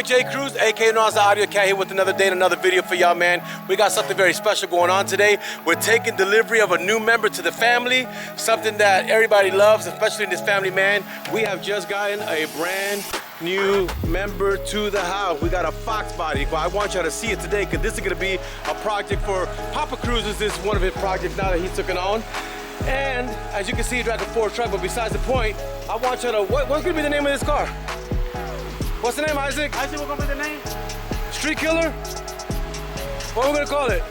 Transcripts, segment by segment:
boy Jay Cruz, aka known as the Audio Cat, here with another day and another video for y'all, man. We got something very special going on today. We're taking delivery of a new member to the family, something that everybody loves, especially in this family, man. We have just gotten a brand new member to the house. We got a Fox body. Well, I want y'all to see it today because this is gonna be a project for Papa Cruz. This is one of his projects now that he's taken on. And as you can see, he drives a Ford truck, but besides the point, I want y'all to, what's gonna be the name of this car? What's the name, Isaac? Isaac, what's gonna be the name? Street Killer? What are we gonna call it?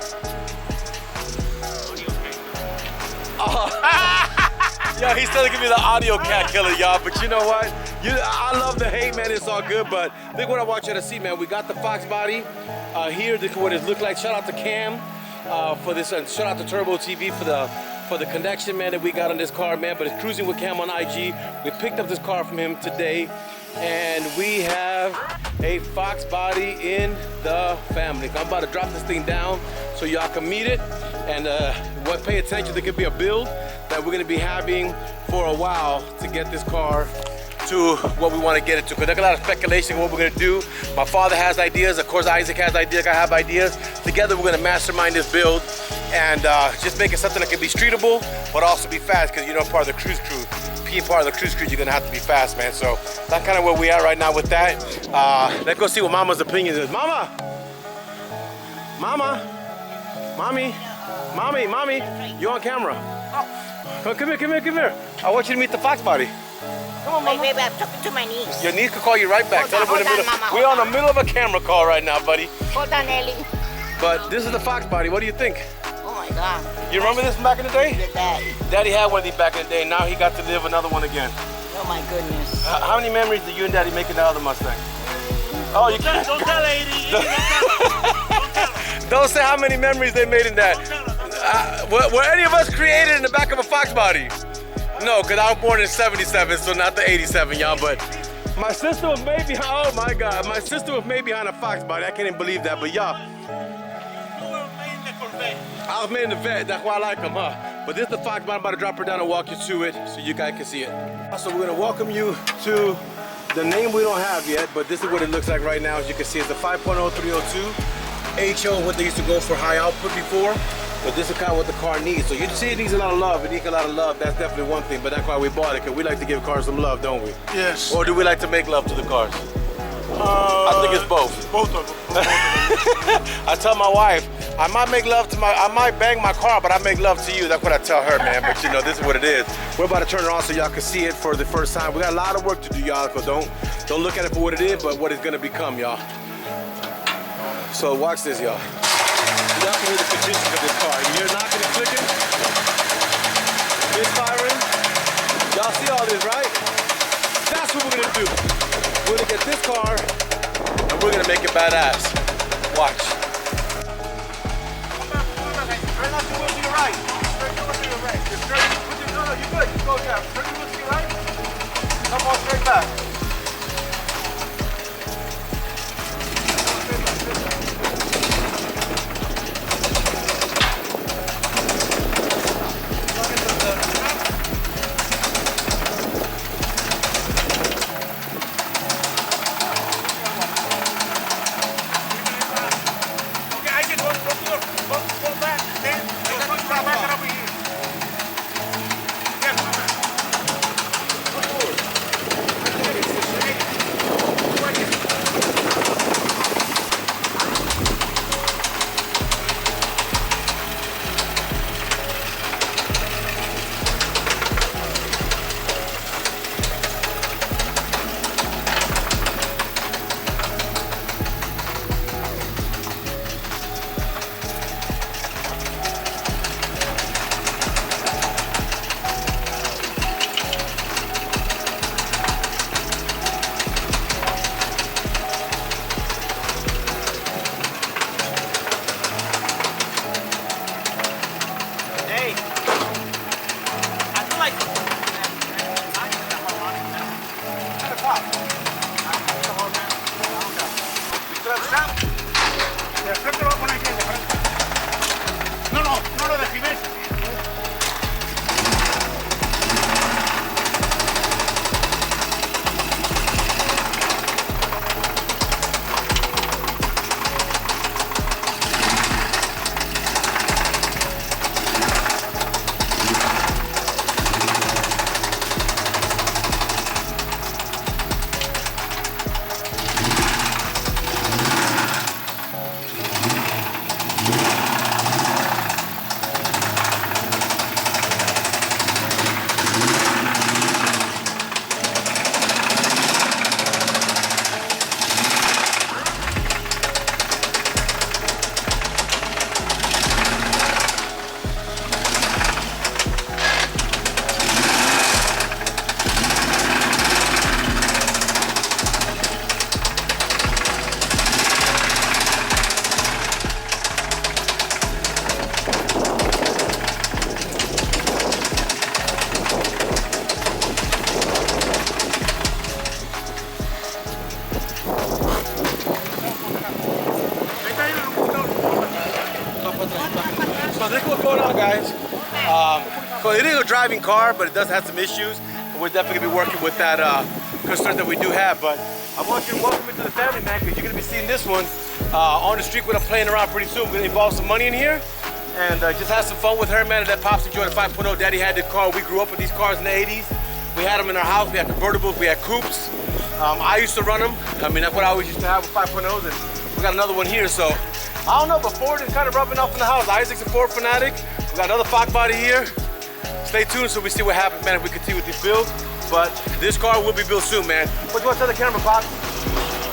Yeah, he's still giving me the Audio Cat Killer, y'all. But you know what? I love the hate, man. It's all good. But look what I want you to see, man. We got the Fox body here. This is what it looked like. Shout out to Cam for this, and shout out to Turbo TV for the connection, man, that we got on this car, man. But it's cruising with Cam on IG. We picked up this car from him today, and we have a Fox body in the family. I'm about to drop this thing down so y'all can meet it, and pay attention. There could be a build that we're gonna be having for a while to get this car to what we want to get it to, because there's a lot of speculation on what we're going to do. My father has ideas, of course Isaac has ideas, I have ideas. Together we're going to mastermind this build and just make it something that can be streetable but also be fast, because you know, part of the cruise crew, being part of the cruise crew, you're going to have to be fast, man. So that's kind of where we are right now with that. Let's go see what Mama's opinion is. Mama! Mommy, you on camera. Oh, come here. I want you to meet the Fox body. Come on, Mama. Wait, I'm talking to my niece. Your niece can call you right back. Tell her we're on the middle of a camera call right now, buddy. Hold on, Ellie. But this is the Fox body. What do you think? Oh my God. You remember this from back in the day? Your daddy. Daddy had one of these back in the day. Now he got to live another one again. Oh my goodness. How many memories did you and Daddy make in the other Mustang? Oh, you can't. Don't tell her, Edie. Don't tell her. Don't say how many memories they made in that. Were any of us created in the back of a Fox body? No, because I was born in 77, so not the 87, y'all, but my sister was made behind, oh my God, my sister was made behind a Fox body. I can't even believe that, but y'all. You were made in the Corvette. I was made in the vet, that's why I like them, huh? But this is the Fox body. I'm about to drop her down and walk you to it so you guys can see it. So we're gonna welcome you to the name we don't have yet, but this is what it looks like right now. As you can see, it's a 5.0 302. HO, what they used to go for high output before. But this is kind of what the car needs. So you see it needs a lot of love. It needs a lot of love. That's definitely one thing. But that's why we bought it, because we like to give cars some love, don't we? Yes. Or do we like to make love to the cars? I think it's both. Both of them. I tell my wife, I might bang my car, but I make love to you. That's what I tell her, man. But you know, this is what it is. We're about to turn it on so y'all can see it for the first time. We got a lot of work to do, y'all. So don't look at it for what it is, but what it's gonna become, y'all. So watch this, y'all. Y'all can hear the condition of this car. You hear knocking and clicking? Misfiring? Y'all see all this, right? That's what we're gonna do. We're gonna get this car and we're gonna make it badass. Watch. Try not to move to your right. Try to move to your right. Just straight. No, you're good. You go down. Try to move to your right. Come on, straight back. this is what's going on, guys. So it is a driving car, but it does have some issues. We're definitely gonna be working with that concern that we do have. But I want you to welcome me to the family, man, because you're gonna be seeing this one on the street when I'm playing around pretty soon. We're gonna involve some money in here and just have some fun with her, man. And that Pops enjoyed the 5.0. Daddy had the car. We grew up with these cars in the 80s. We had them in our house. We had convertibles. We had coupes. I used to run them. I mean, that's what I always used to have with 5.0s. And we got another one here. So I don't know, but Ford is kind of rubbing off in the house. Isaac's a Ford fanatic. We got another Fox body here. Stay tuned so we see what happens, man, if we continue with these builds. But this car will be built soon, man. What do you want to tell the camera, Pop?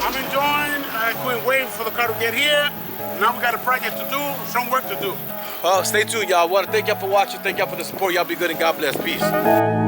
I'm enjoying. I couldn't wait for the car to get here. Now we got a project to do, some work to do. Well, stay tuned, y'all. I want to thank y'all for watching. Thank y'all for the support. Y'all be good and God bless. Peace.